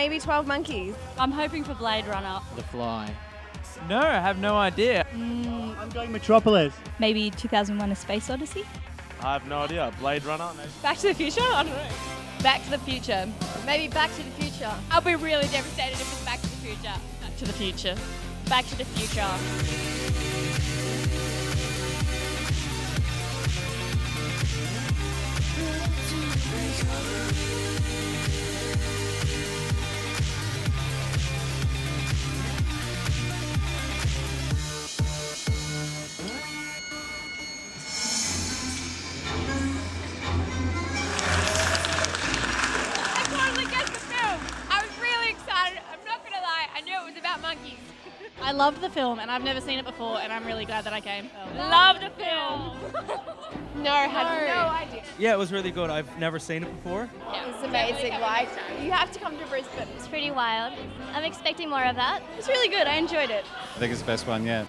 maybe 12 Monkeys. I'm hoping for Blade Runner. The Fly. No, I have no idea. I'm going Metropolis. Maybe 2001: A Space Odyssey. I have no idea. Blade Runner? Maybe. Back to the Future? I don't know. Back to the Future. Maybe Back to the Future. I'll be really devastated if it's Back to the Future. Back to the Future. Back to the Future. I loved the film and I've never seen it before and I'm really glad that I came. Loved the film! No, had no idea. Yeah, it was really good. I've never seen it before. Yeah, it was amazing. Like, you have to come to Brisbane. It's pretty wild. I'm expecting more of that. It's really good. I enjoyed it. I think it's the best one yet.